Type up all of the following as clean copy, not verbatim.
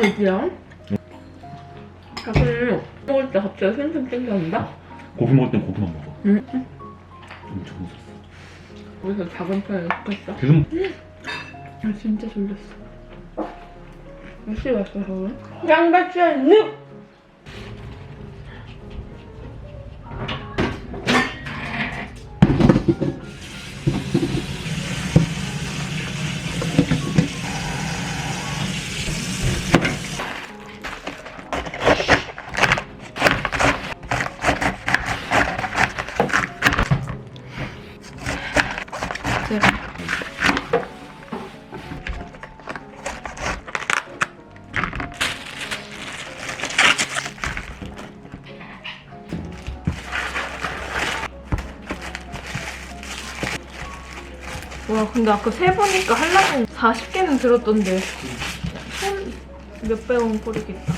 여기야? 자기는 먹을 때 갑자기 생선 땡겨온다? 고기 먹을 땐 고기만 먹어. 응? 엄청 웃었어. 거기서 작은 편에 속했어? 계속 아 진짜 졸렸어. 몇 시에 왔어 서울? 양배추 늪! 와 근데 아까 세보니까 하려면 40개는 들었던데 손 몇백 원 꼴이겠다.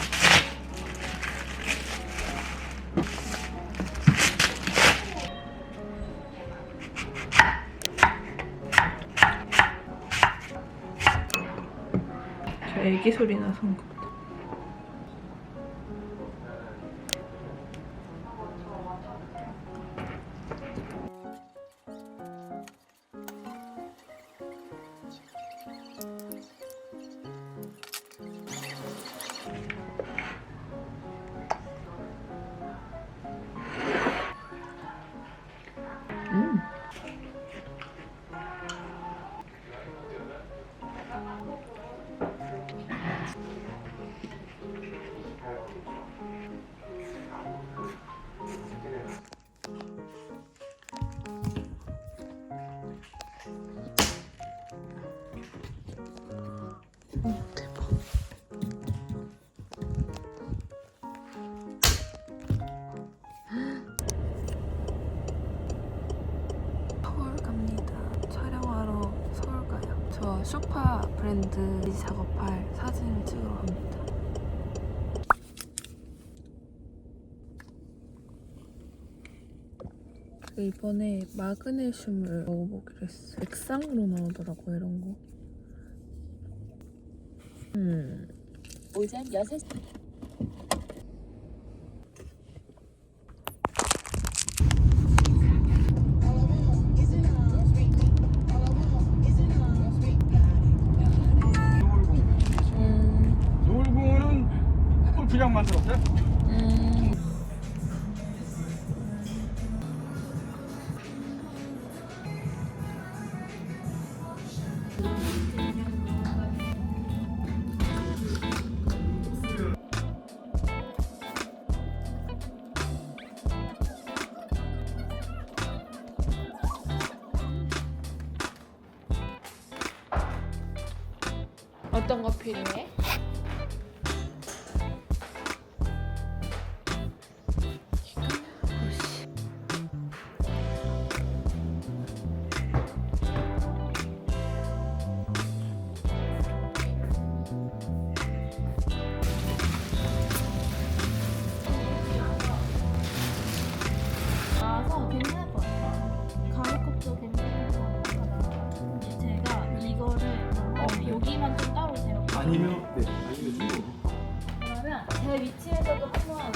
저 애기 소리 나서 온 것 같아. 대박. 서울 갑니다. 촬영하러 서울 가요. 저 쇼파 브랜드 작업할 사진을 찍으러 갑니다. 이번에 마그네슘을 먹어보기로 했어. 액상으로 나오더라고 이런 거. 오전 6시 노을공원은 골프장 만들었어요? 어떤 거 필요해? 나와서 괜찮을 것 같아요. 가루컵도 괜찮을 것 같아요. 근데 제가 이거를 여기만 좀 따로 제가 아니면 아니면 그러면 제 위치에서도 한번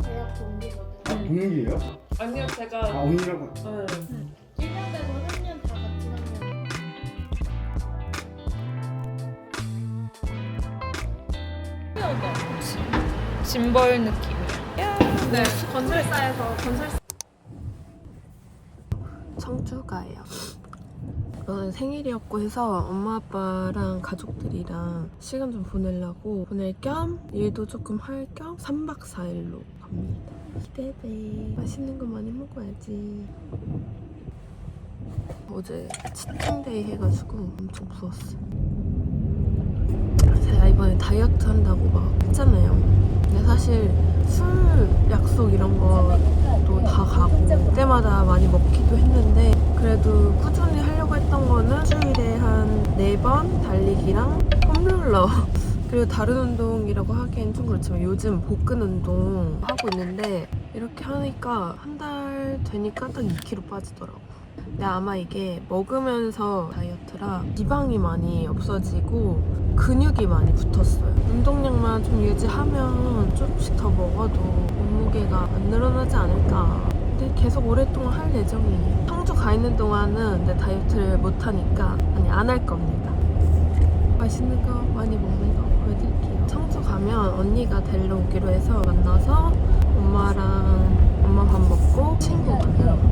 제가 공기거든요. 공익이에요? 아니요 제가 공익이라고. 1년 되고 3년 다 같이 하면 짐벌 느낌이야. 네, 건설사에서 청주 가요. 오늘 생일이었고 해서 엄마 아빠랑 가족들이랑 시간 좀 보내려고 보낼 겸 일도 조금 할 겸 3박 4일로 갑니다. 기대돼. 맛있는 거 많이 먹어야지. 어제 치팅데이 해가지고 엄청 부었어. 제가 이번에 다이어트 한다고 막 했잖아요. 근데 사실 술 약속 이런 것도 다 가고 그때마다 많이 먹기도 했는데 그래도 꾸준히 하려고 했던 거는 일주일에 한 4번 달리기랑 홈롤러 그리고 다른 운동이라고 하기엔 좀 그렇지만 요즘 복근 운동 하고 있는데 이렇게 하니까 한 달 되니까 딱 2kg 빠지더라고. 근데 아마 이게 먹으면서 다이어트라 지방이 많이 없어지고 근육이 많이 붙었어요. 운동량만 좀 유지하면 조금씩 더 먹어도 몸무게가 안 늘어나지 않을까. 근데 계속 오랫동안 할 예정이에요. 청주 가 있는 동안은 내 다이어트를 못하니까 아니 안 할 겁니다. 맛있는 거 많이 먹는 거 보여드릴게요. 청주 가면 언니가 데리러 오기로 해서 만나서 엄마랑 엄마 밥 먹고 친구 만나요.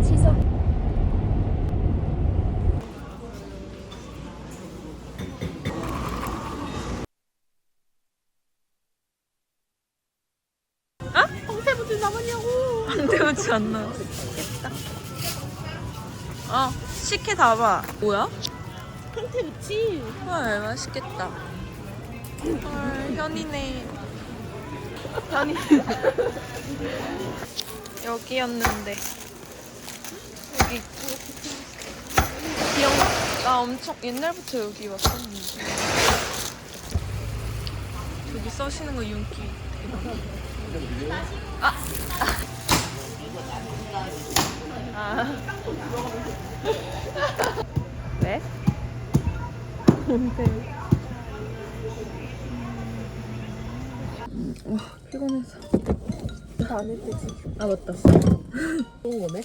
태우지 않나? 식혜 담아. 뭐야? 그치? 헐, 맛있겠다. 헐, 현이네. 현이. 여기였는데. 여기. 나 엄청 옛날부터 여기 왔었는데. 저기 써시는 거 윤기 되게 많아. 왜? 피곤해서. 다 안 했대 지금. 아 맞다. 좋은 거네.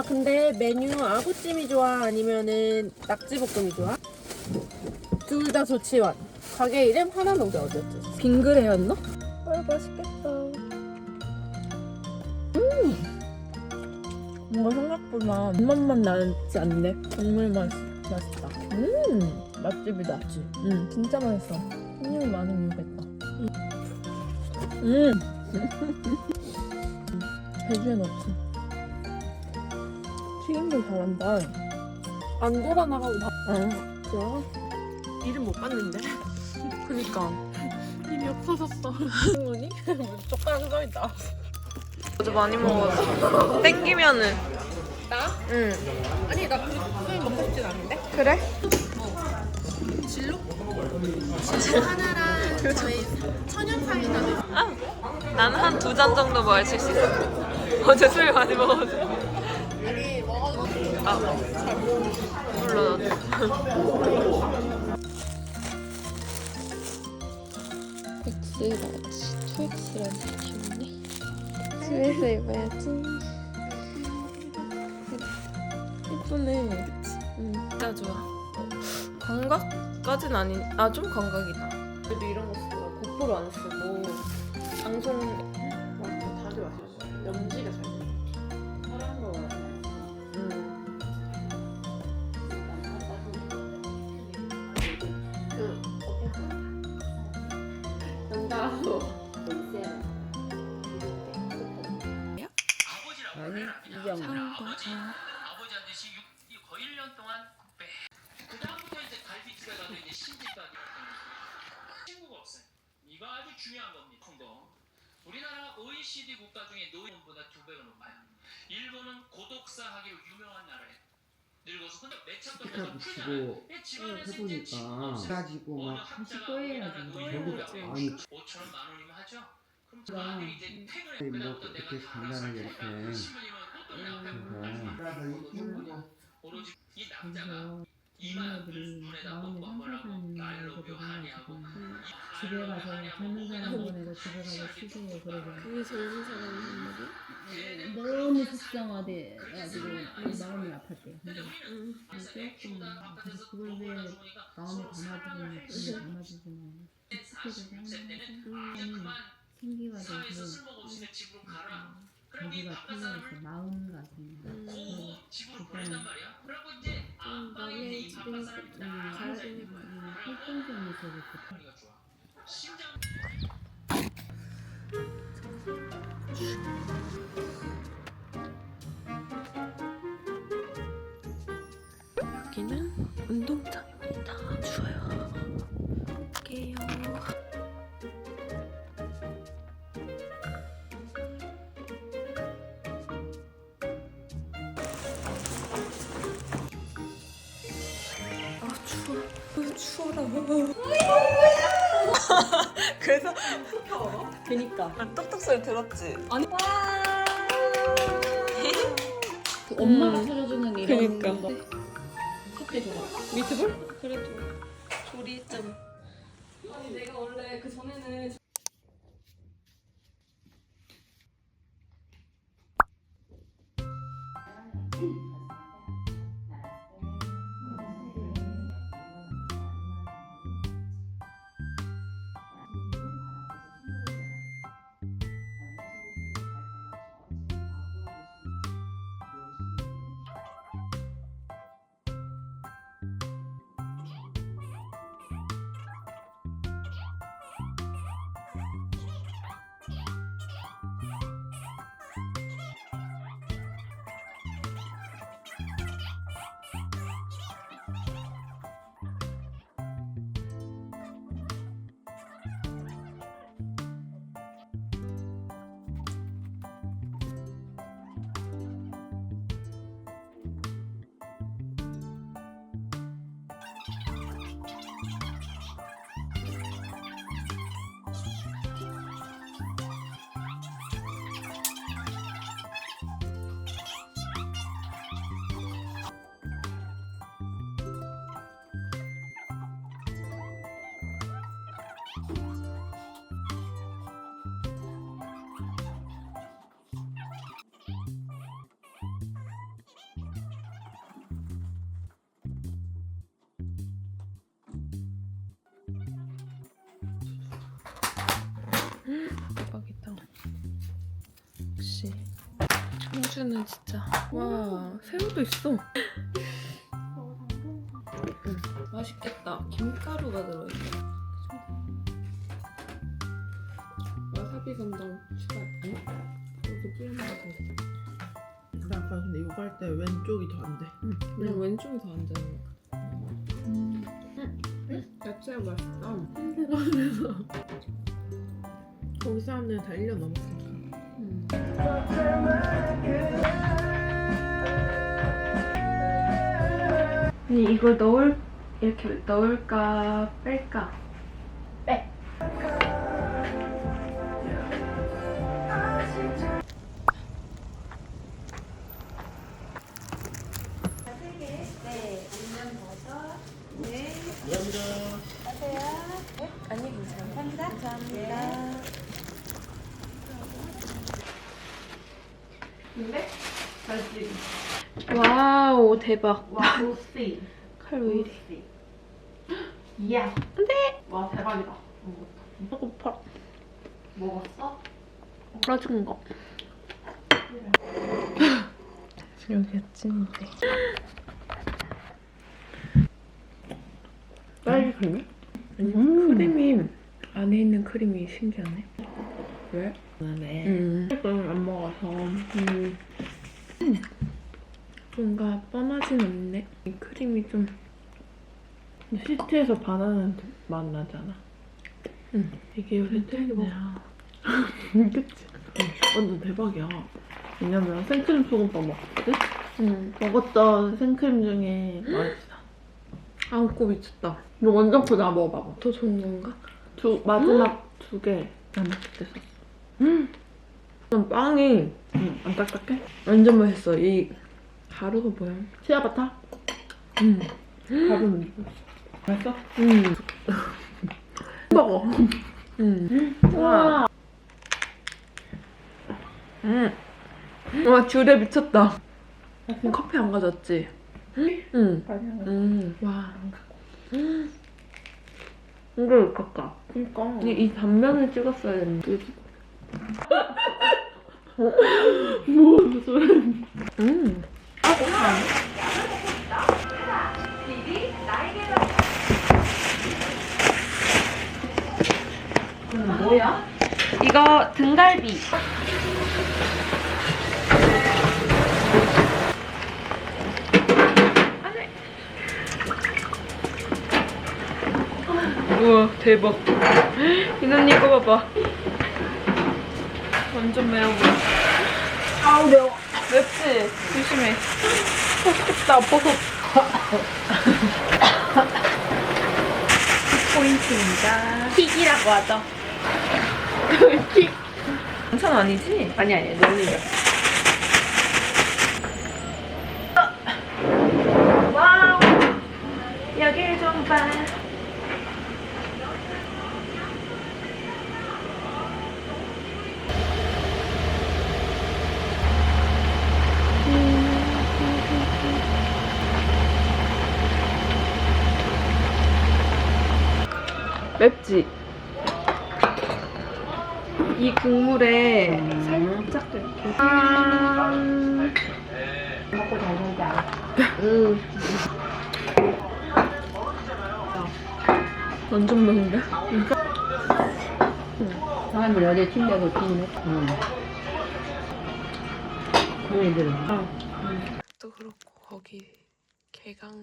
근데 메뉴 아구찜이 좋아 아니면은 낙지볶음이 좋아? 둘 다 좋지만 가게 이름 하나는 어디였지? 빙그레였나? 맛있겠다. 뭔가 생각보다 입맛만 나지 않네. 국물 맛있다. 맛집이다. 진짜 맛있어. 손님이 많은 이유겠다. 제주엔 없지. 튀김도 잘한다. 안 돌아나가고 다. 좋아. 이름 못 봤는데. 그니까. 이름이 없어졌어. 승훈이? 젓가락 써있다. 어제 많이 먹었어. 땡기면은. 나? 응. 아니 나 그걸 먹고 싶진 않은데? 그래? 진로 하나랑 저희 천연 사이다도 아, 나는 한 2잔 정도 마실 수 있어. 어제 술 많이 먹어서. 아니 먹어도 아, 몰라. 엑스라지 2X라지 귀엽네. 집에서 입어야지. 예쁘네. 그치? 진짜 좋아. 광각까진 아닌, 좀 광각이다. 그래도 이런 거 쓰고 고프로 안 쓰고 방송 다들 왔었어. 염지가 잘 돼. 파란 거 같아. 연달아서 아니 이정 아버지한테 거의 1년 동안 그다음부터 이제 갈비집에 가서 이제 신집까지 친구가 없어요. 이거 아주 중요한 겁니다. 우리나라 OECD 국가 중에 노인보다 2배가 높아요. 일본은 고독사 하기로 유명한 나라예요. 늙어서 근데 매착도 붙이고 해보니까 가지고 막 80도 해야지 아니 5천원 만 원이면 하죠. 그럼 그 아들이 이제 퇴근해 뭐 그렇게 간단하게 이렇게 신부님은 또 그래서 오로지 이 남자가 이만 눈에다 뽀뽀 한번 하고 I love you 하니 하고 집에 가서 젊은 사람 보내고 집에 가서 쉬세요 그러고 그게 젊은 사람이 한 말이야? 너무 속상하대 가지고 마음이 아팠대. 근데 우리는 조금 그래서 그걸 왜 마음에 담아두고 집에 담아두지만 스케줄 하면서 생기가 사회에서 되고 쓸모가 없으면 집으로 가라. 그럼 이 자기가 바깥 필요해서 사람을 마음가짐 고 집으로 보낸단 말이야. 그리고 이제 안방에 남의 이 바깥 집에 사람이 가야 되니까. 활동성이 되게 좋다. 가 좋아. 심장 여기는 운동장입니다. 추워요. 갈게요. 아 추워. 그래서 그니까. 똑똑 소리 들었지? 엄마가 차려주는 이런 그니까. 거. 섭대 좋아. 미트볼? 그래도 조리했잖아. 아니 내가 원래 그 전에는 대박이다. 역시 청주는 진짜 와 새우도 있어. 맛있겠다. 김가루가 들어있어. 와사비 건담 추가할게. 여기 뿌리는 거 같은데. 나 아까 근데 이거 할 때 왼쪽이 더 안 돼. 그냥 왼쪽이 더 안 되는 거. 야채가 맛있다. 그래서 거기 사람들은 다 1년 넘었으니까. 아니 이걸 이렇게 넣을까 뺄까? 빼. 와우 대박. 와, 로스티. 칼 왜 이래? 이야. 안돼. 와, 대박이다. 배고파. 먹었어? 떨어진 거. 여기가 찐인데. 딸기 크림이? 아니 크림이 안에 있는 크림이 신기하네. 왜? 네. 그럼 안 먹어서. 뭔가 뻔하진 않네. 이 크림이 좀 시트에서 바나나 맛 나잖아. 이게 요새 트렌드야. 그치? 완전 대박이야. 왜냐면 생크림 소금빵 먹었거든? 먹었던 생크림 중에 맛있어. 아 웃고 미쳤다. 이거 완전 크다. 먹어봐봐. 더 좋은 건가? 마지막 2개 나는 그때 썼어. 빵이 안 딱딱해? 완전 맛있어. 이 가루가 뭐야? 치아바타? 가루는 맛있어? 먹어. 와. 와 귤에 미쳤다. 커피 안 가져왔지? 와. 이걸 깎아. 그니까. 이 단면을 찍었어야 했는데. 뭐 소리? 뭐야? 이거 등갈비. 우와 대박. 이놈 이거 봐봐. 완전 매워 보여. 아우 매워. 맵지? 조심해. 맛있겠다 버섯. 포인트입니다. 킥이라고 하죠. 3,000원 아니지? 아니 놀리죠. 와우. 여길 좀 봐. 맵지? 이 국물에 살짝 이렇게 먹고 잘 살자. 완전 매운데? 사람들 어제 침대고 침대. 그 애들은. 또 그렇고 거기 개강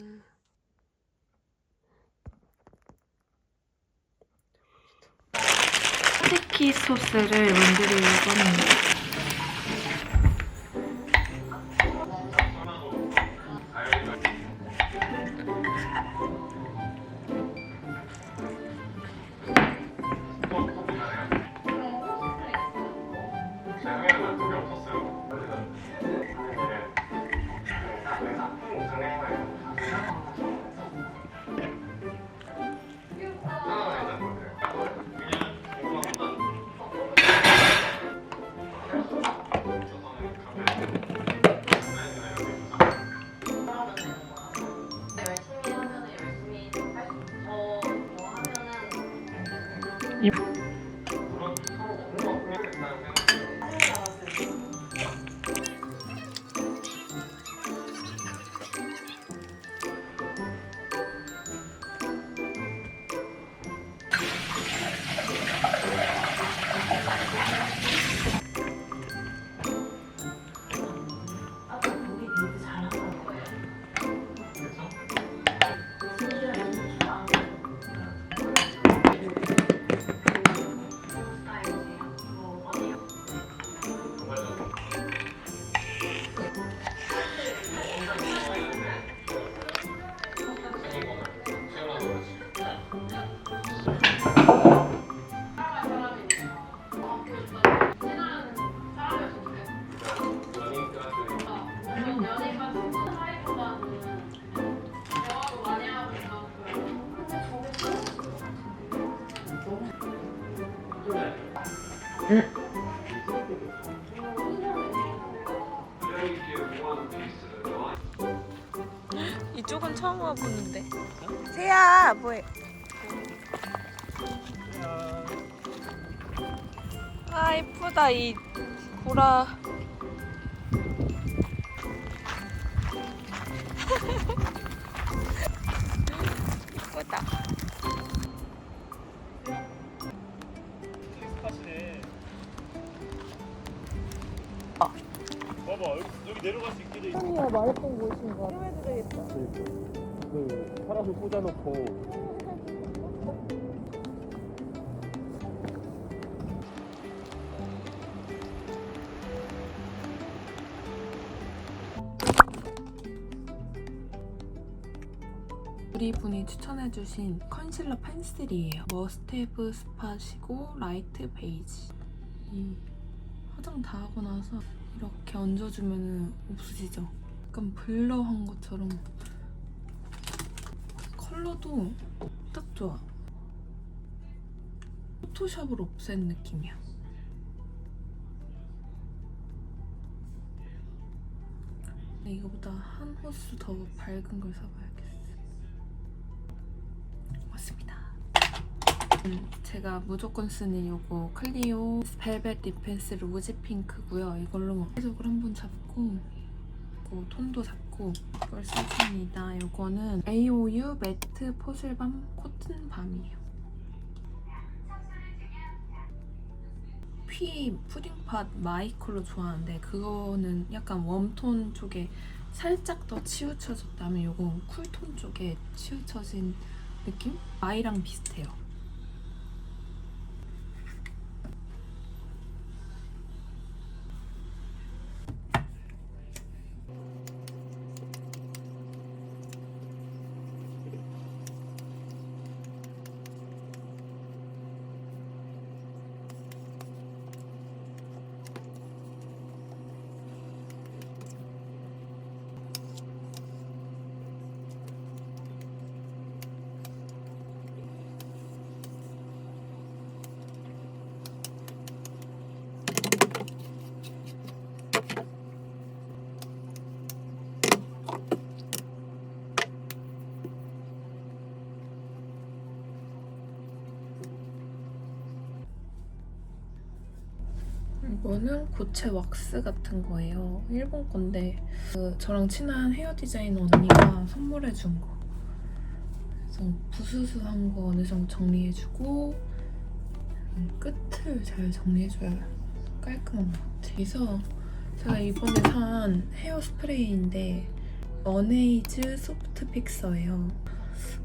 스테키 소스를 만들려고 합니다. 이쪽은 처음 와보는데. 세야, 뭐해? 아, 이쁘다, 이 보라. 이쁘다. 봐봐 여기 내려갈 수 있게 돼 있어. 형이가 말했던 곳인 거 같아. 그 파라솔 꽂아놓고 우리 분이 추천해주신 컨실러 펜슬이에요. 머스테브 스팟이고 라이트 베이지. 이 화장 다 하고 나서 이렇게 얹어주면 없어지죠. 약간 블러한 것처럼 컬러도 딱 좋아. 포토샵을 없앤 느낌이야. 근데 이거보다 한 호수 더 밝은 걸 사봐야겠어. 맞습니다. 제가 무조건 쓰는 요거 클리오 벨벳 디펜스 로즈 핑크고요. 이걸로 계속을 한번 잡고 톤도 잡고 이걸 써줍니다. 요거는 AOU 매트 포슬밤 코튼 밤이에요. 피 푸딩팟 마이컬로 좋아하는데 그거는 약간 웜톤 쪽에 살짝 더 치우쳐졌다면 요건 쿨톤 쪽에 치우쳐진 느낌? 아이랑 비슷해요. 이거는 고체 왁스 같은 거예요. 일본 건데 저랑 친한 헤어 디자이너 언니가 선물해준 거. 그래서 부스스한 거 어느 정도 정리해주고 끝을 잘 정리해줘야 깔끔한 것 같아. 그래서 제가 이번에 산 헤어 스프레이인데 어네이즈 소프트 픽서예요.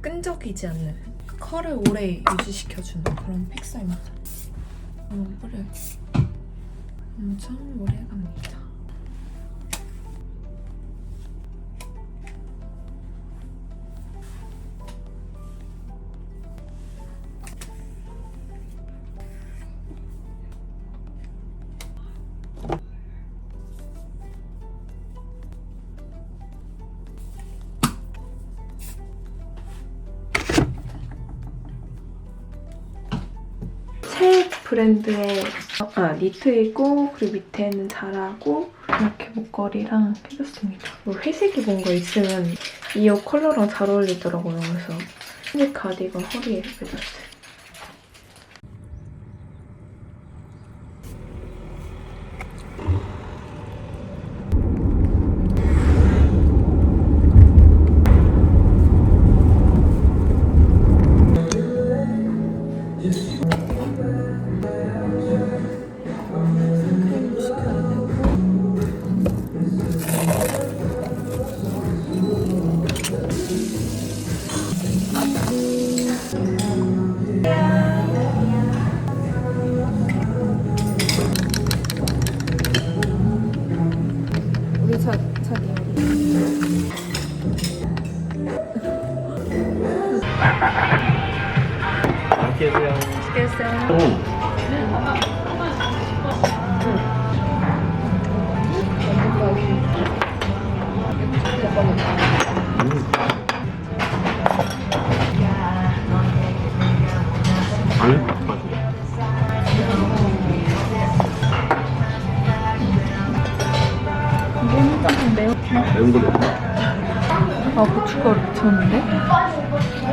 끈적이지 않는 컬을 오래 유지시켜주는 그런 픽서입니다. 이거를 엄청 오래 갑니다. 새 브랜드의 니트이고 그리고 밑에는 자라고 이렇게 목걸이랑 해줬습니다. 회색이 뭔가 있으면 이 옷 컬러랑 잘 어울리더라고요. 그래서 흰색 가디건 허리에 매줬어요. 매운 거 넣어. 아, 고춧가루 미쳤는데?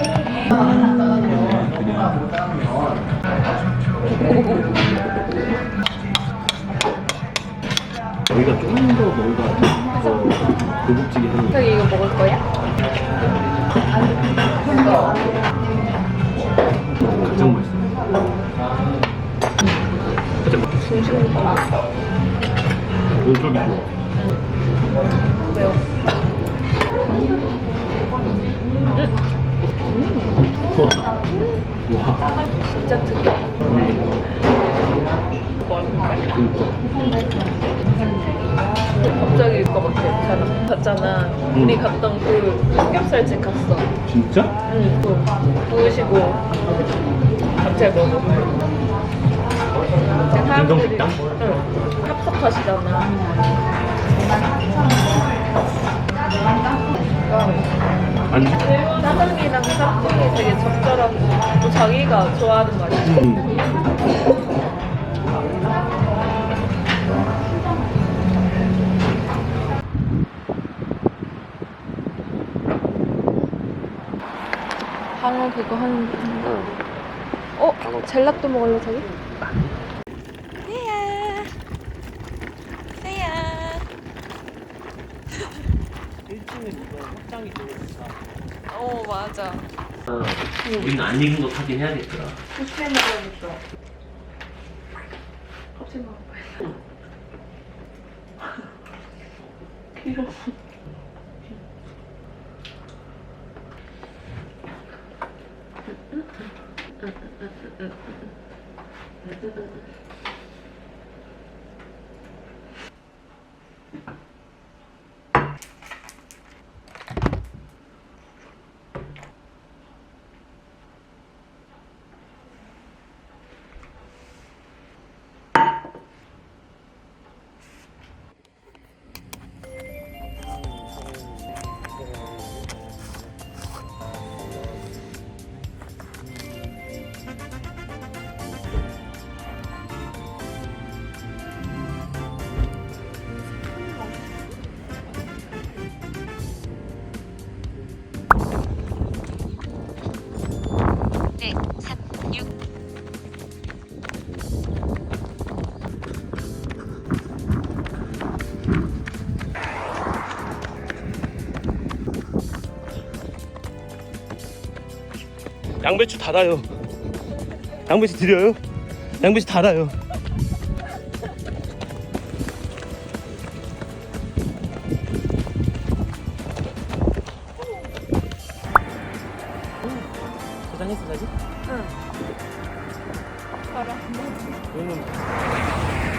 여기가 좀 더 뭔가 더 고급지게 하는 거. 저기 이거 먹을 거야? 가장 맛있어. 가장 맛있어. 중식이 좋아. 오쪽이 좋아. 매워. 와. 진짜 특이해. 갑자기 일것 같아. 갔잖아. 우리 갔던 그 삼겹살집 갔어. 진짜? 응. 구우시고 갑자기 먹어. 인정식당? 응. 합석하시잖아. 아니. 짜장이랑 짬뽕이 되게 적절하고 또 자기가 좋아하는 맛이야. 방어 그거 하는 거. 젤라또 먹을래 자기? 세야. 세야. 1층에 그거 확장이 되게 좋다. 맞아. 우리는 안 익은 거 사긴 해야겠더라. 곱씹어 먹어야겠어. 곱씹어 먹어야겠어. 귀여워. 양배추 달아요. 양배추 드려요? 양배추 달아요. 저장했어 사진? 응. 봐라. 이거는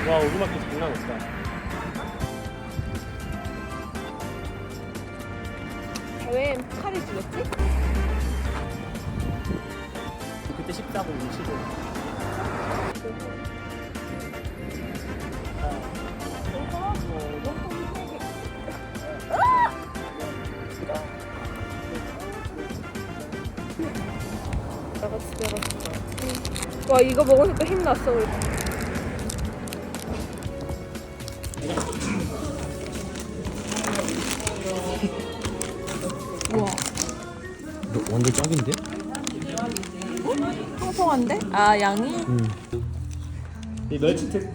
와 오르막길 장난 없다. 대회엔 칼이 주겠지? 그때 14분 25분. 내가 집에 갔어. 와 이거 먹으니까 힘났어. 우리. 우와. 완전 짱인데? 통통한데? 아 양이? 이 멸치특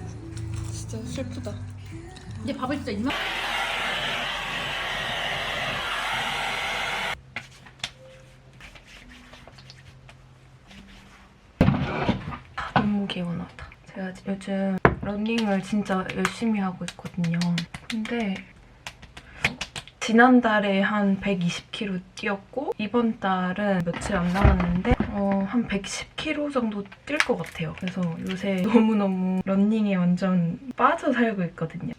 진짜 슬프다. 이제 밥을 진짜 이만. 너무 개운하다. 제가 요즘 러닝을 진짜 열심히 하고 있거든요. 근데 지난달에 한 120km 뛰었고 이번 달은 며칠 안 남았는데 한 110km 정도 뛸 것 같아요. 그래서 요새 너무너무 러닝에 완전 빠져 살고 있거든요.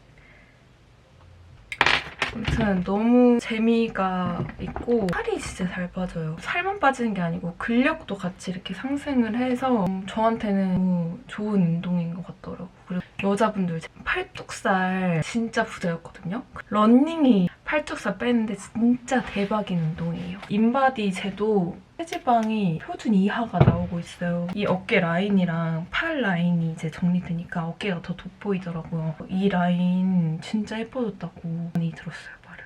아무튼 너무 재미가 있고 살이 진짜 잘 빠져요. 살만 빠지는 게 아니고 근력도 같이 이렇게 상승을 해서 저한테는 너무 좋은 운동인 것 같더라고요. 그리고 여자분들 팔뚝살 진짜 부자였거든요. 러닝이 팔뚝살 빼는데 진짜 대박인 운동이에요. 인바디 제도 체지방이 표준 이하가 나오고 있어요. 이 어깨 라인이랑 팔 라인이 이제 정리되니까 어깨가 더 돋보이더라고요. 이 라인 진짜 예뻐졌다고 많이 들었어요, 말을.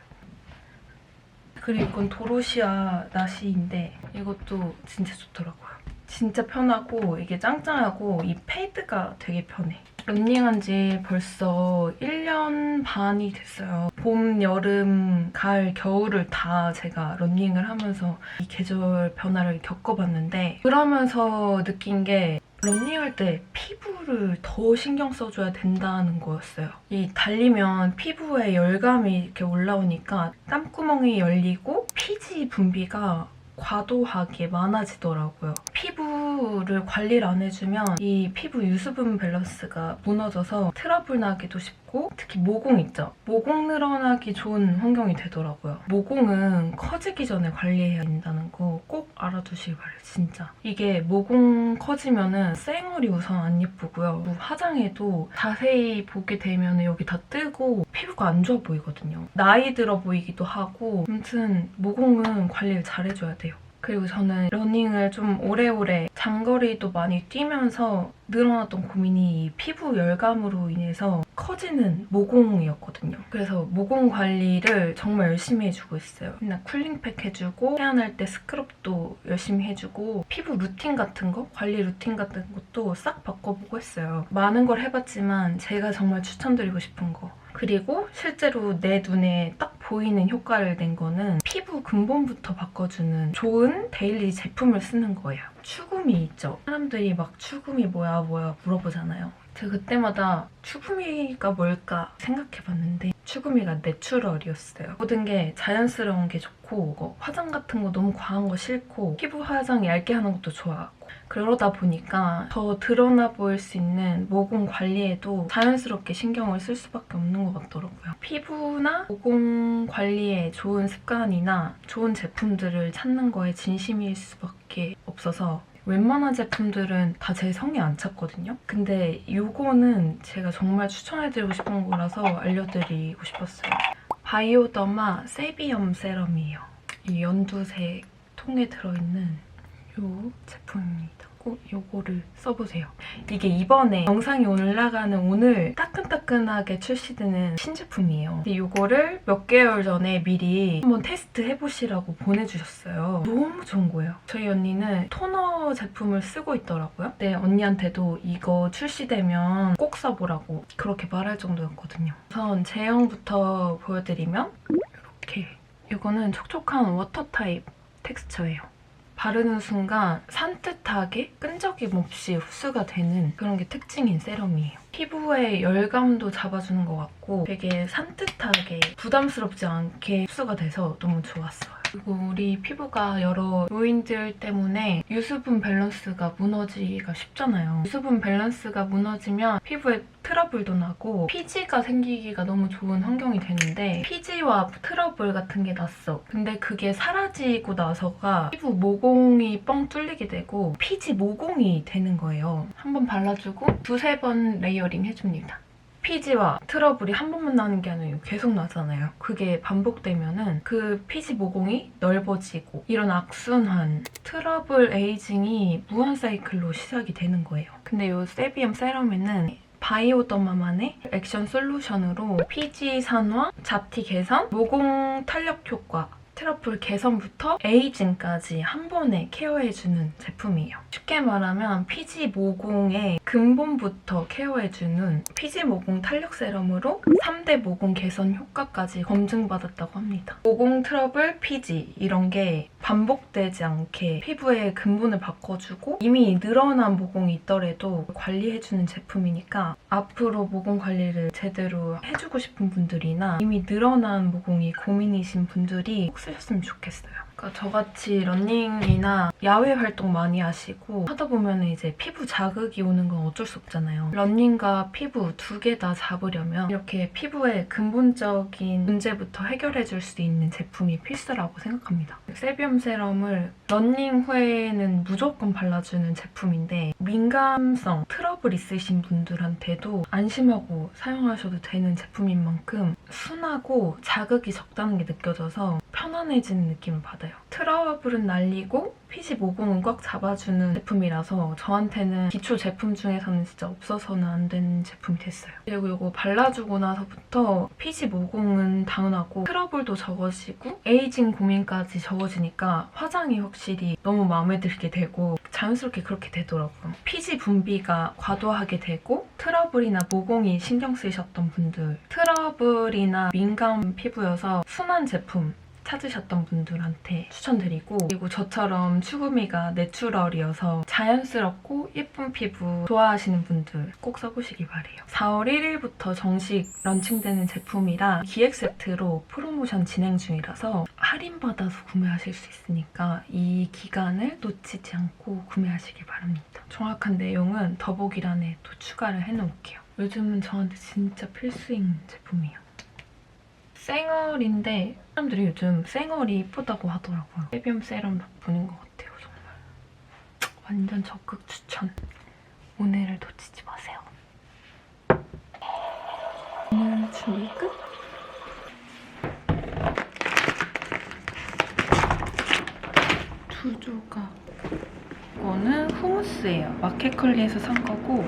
그리고 이건 도로시아 나시인데 이것도 진짜 좋더라고요. 진짜 편하고 이게 짱짱하고 이 패드가 되게 편해. 러닝한 지 벌써 1년 반이 됐어요. 봄, 여름, 가을, 겨울을 다 제가 러닝을 하면서 이 계절 변화를 겪어봤는데 그러면서 느낀 게 러닝할 때 피부를 더 신경 써줘야 된다는 거였어요. 이 달리면 피부에 열감이 이렇게 올라오니까 땀구멍이 열리고 피지 분비가 과도하게 많아지더라고요. 피부를 관리를 안 해주면 이 피부 유수분 밸런스가 무너져서 트러블 나기도 쉽고 특히 모공 있죠? 모공 늘어나기 좋은 환경이 되더라고요. 모공은 커지기 전에 관리해야 된다는 거 꼭 알아두시길 바래요, 진짜. 이게 모공 커지면은 쌩얼이 우선 안 예쁘고요. 화장해도 자세히 보게 되면 여기 다 뜨고 피부가 안 좋아 보이거든요. 나이 들어 보이기도 하고 아무튼 모공은 관리를 잘 해줘야 돼요. 그리고 저는 러닝을 좀 오래오래 장거리도 많이 뛰면서 늘어났던 고민이 피부 열감으로 인해서 커지는 모공이었거든요. 그래서 모공 관리를 정말 열심히 해주고 있어요. 맨날 쿨링팩 해주고 세안할 때 스크럽도 열심히 해주고 피부 루틴 같은 거, 관리 루틴 같은 것도 싹 바꿔보고 했어요. 많은 걸 해봤지만 제가 정말 추천드리고 싶은 거 그리고 실제로 내 눈에 딱 보이는 효과를 낸 거는 피부 근본부터 바꿔주는 좋은 데일리 제품을 쓰는 거예요. 추구미 있죠? 사람들이 막 추구미 뭐야 물어보잖아요. 제가 그때마다 추구미가 뭘까 생각해봤는데 추구미가 내추럴이었어요. 모든 게 자연스러운 게 좋고 화장 같은 거 너무 과한 거 싫고 피부 화장 얇게 하는 것도 좋아하고 그러다 보니까 더 드러나 보일 수 있는 모공 관리에도 자연스럽게 신경을 쓸 수밖에 없는 것 같더라고요. 피부나 모공 관리에 좋은 습관이나 좋은 제품들을 찾는 거에 진심일 수밖에 없어서 웬만한 제품들은 다 제 성에 안 찼거든요. 근데 이거는 제가 정말 추천해드리고 싶은 거라서 알려드리고 싶었어요. 바이오더마 세비엄 세럼이에요. 이 연두색 통에 들어있는 이 제품입니다. 꼭 이거를 써보세요. 이게 이번에 영상이 올라가는 오늘 따끈따끈하게 출시되는 신제품이에요. 근데 이거를 몇 개월 전에 미리 한번 테스트 해보시라고 보내주셨어요. 너무 좋은 거예요. 저희 언니는 토너 제품을 쓰고 있더라고요. 근데 언니한테도 이거 출시되면 꼭 써보라고 그렇게 말할 정도였거든요. 우선 제형부터 보여드리면 이렇게 이거는 촉촉한 워터 타입 텍스처예요. 바르는 순간 산뜻하게 끈적임 없이 흡수가 되는 그런 게 특징인 세럼이에요. 피부의 열감도 잡아주는 것 같고 되게 산뜻하게 부담스럽지 않게 흡수가 돼서 너무 좋았어요. 그리고 우리 피부가 여러 요인들 때문에 유수분 밸런스가 무너지기가 쉽잖아요. 유수분 밸런스가 무너지면 피부에 트러블도 나고 피지가 생기기가 너무 좋은 환경이 되는데 피지와 트러블 같은 게 났어. 근데 그게 사라지고 나서가 피부 모공이 뻥 뚫리게 되고 피지 모공이 되는 거예요. 한번 발라주고 두세 번 레이어링 해줍니다. 피지와 트러블이 한 번만 나는 게 아니라 계속 나잖아요. 그게 반복되면은 그 피지 모공이 넓어지고 이런 악순환, 트러블 에이징이 무한 사이클로 시작이 되는 거예요. 근데 이 세비엄 세럼에는 바이오더마만의 액션 솔루션으로 피지 산화, 잡티 개선, 모공 탄력 효과, 트러블 개선부터 에이징까지 한 번에 케어해주는 제품이에요. 쉽게 말하면 피지 모공의 근본부터 케어해주는 피지 모공 탄력 세럼으로 3대 모공 개선 효과까지 검증받았다고 합니다. 모공 트러블, 피지 이런 게 반복되지 않게 피부의 근본을 바꿔주고 이미 늘어난 모공이 있더라도 관리해주는 제품이니까 앞으로 모공 관리를 제대로 해주고 싶은 분들이나 이미 늘어난 모공이 고민이신 분들이 꼭 쓰셨으면 좋겠어요. 그러니까 저같이 러닝이나 야외 활동 많이 하시고 하다 보면 이제 피부 자극이 오는 건 어쩔 수 없잖아요. 러닝과 피부 두 개 다 잡으려면 이렇게 피부의 근본적인 문제부터 해결해줄 수 있는 제품이 필수라고 생각합니다. 세비엄 세럼을 러닝 후에는 무조건 발라주는 제품인데 민감성, 트러블 있으신 분들한테도 안심하고 사용하셔도 되는 제품인 만큼 순하고 자극이 적다는 게 느껴져서 편안해지는 느낌을 받아요. 트러블은 날리고 피지 모공은 꽉 잡아주는 제품이라서 저한테는 기초 제품 중에서는 진짜 없어서는 안 되는 제품이 됐어요. 그리고 이거 발라주고 나서부터 피지 모공은 당연하고 트러블도 적어지고 에이징 고민까지 적어지니까 화장이 확실히 너무 마음에 들게 되고 자연스럽게 그렇게 되더라고요. 피지 분비가 과도하게 되고 트러블이나 모공이 신경 쓰이셨던 분들, 트러블이나 민감 피부여서 순한 제품 찾으셨던 분들한테 추천드리고 그리고 저처럼 추구미가 내추럴이어서 자연스럽고 예쁜 피부 좋아하시는 분들 꼭 써보시기 바래요. 4월 1일부터 정식 런칭되는 제품이라 기획 세트로 프로모션 진행 중이라서 할인받아서 구매하실 수 있으니까 이 기간을 놓치지 않고 구매하시기 바랍니다. 정확한 내용은 더보기란에 또 추가를 해놓을게요. 요즘은 저한테 진짜 필수인 제품이에요. 생얼인데 사람들이 요즘 생얼이 이쁘다고 하더라고요. 세비엄 세럼 덕분인 것 같아요, 정말. 완전 적극 추천. 오늘을 놓치지 마세요. 오늘 준비 끝? 두 조각. 이거는 후무스예요. 마켓컬리에서 산 거고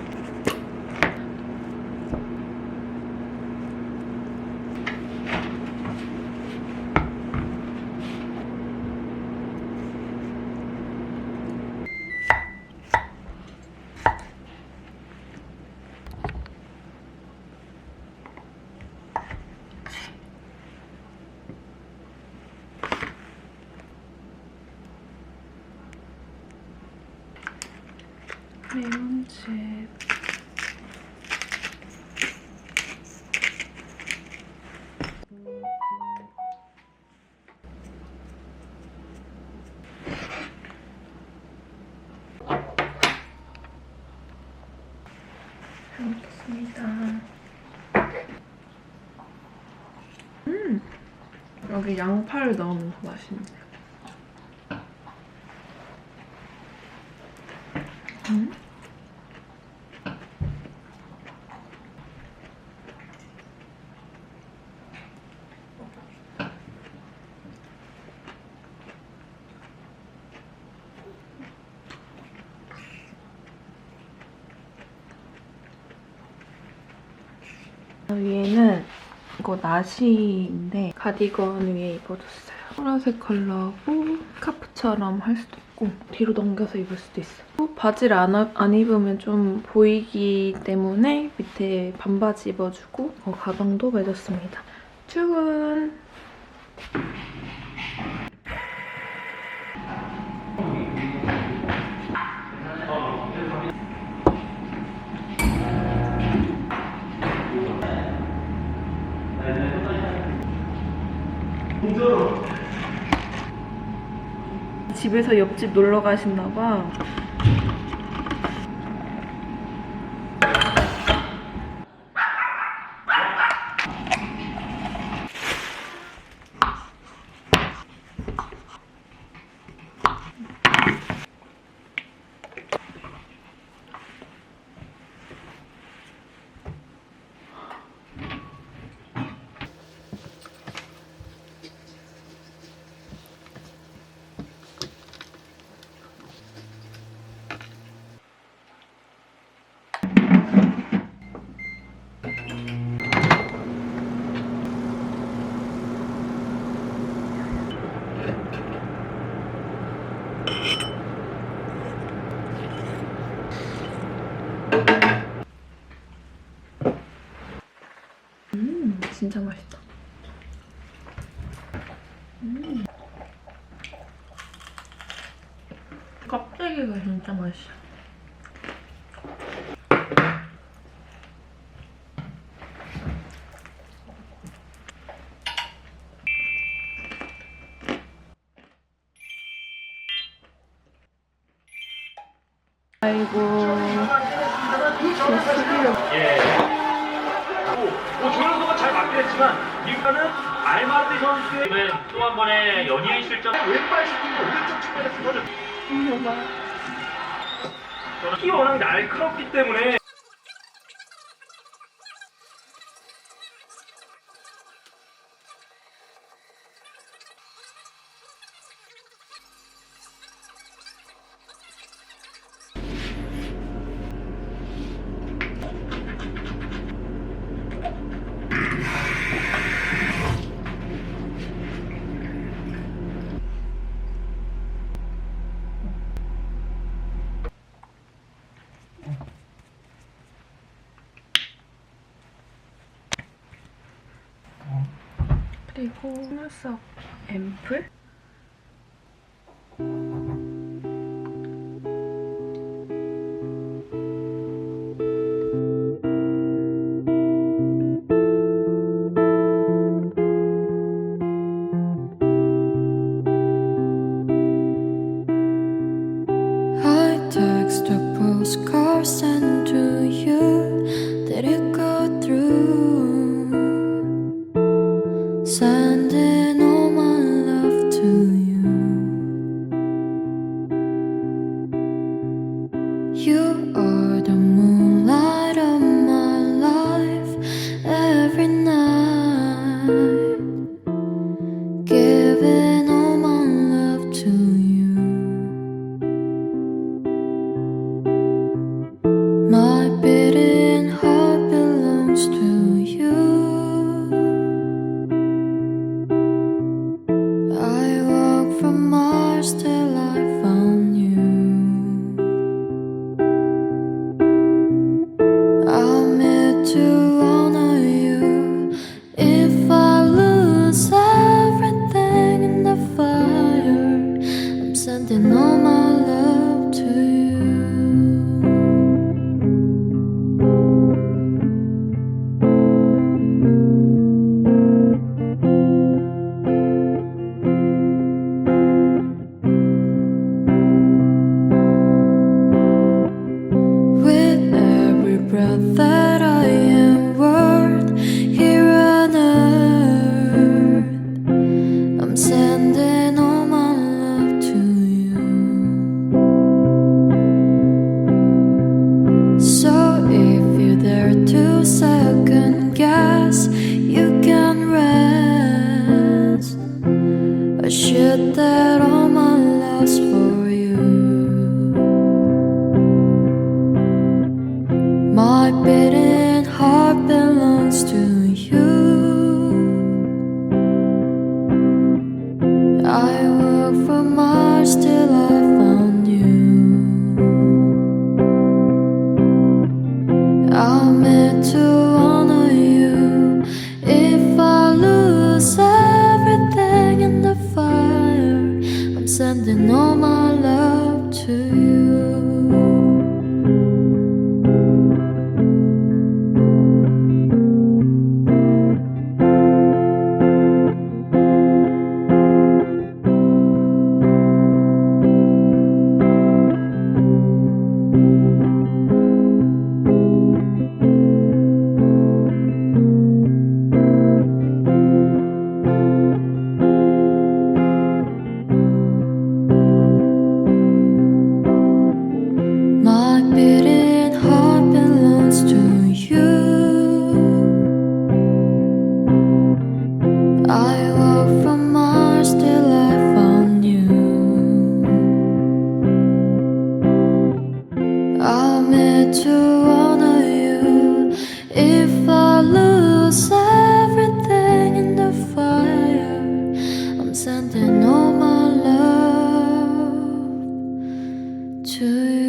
레몬즙 잘 먹겠습니다. 여기 양파를 넣으면 더 맛있네요. 위에는 이거 나시인데 가디건 위에 입어줬어요. 보라색 컬러고 스카프처럼 할 수도 있고 뒤로 넘겨서 입을 수도 있어요. 바지를 안 입으면 좀 보이기 때문에 밑에 반바지 입어주고 가방도 매줬습니다. 출근! 집에서 옆집 놀러 가셨나 봐. 진짜 맛있다. 껍데기가 진짜 맛있어. 아이고. 조현수가 잘 맞긴 했지만 이거는 알마르디 선수의 또 한 번의 연예인 실점 왼발 슈팅이 오른쪽 측면에서 터져. 저는 키 워낙 날카롭기 때문에 그리고 속눈썹 앰플? I text a postcard sent to you. Did it go through? Sending all my love to you. You are the moonlight of my life every night. Giving all my love to you. My beating heart belongs to you. I walked from Mars till I found you. I'm here to honor you. If I lose everything in the fire, I'm sending all my love to you. With every breath that I am worth here on earth, I'm sending all my love to you. So if you dare to second guess, you can rest assured that all my love's for you. My beating heart belongs to you. I walked from Mars till I found you. I'm here to honor you. If I lose everything in the fire, I'm sending all my love to you. to honor you. If I lose everything in the fire, I'm sending all my love to you.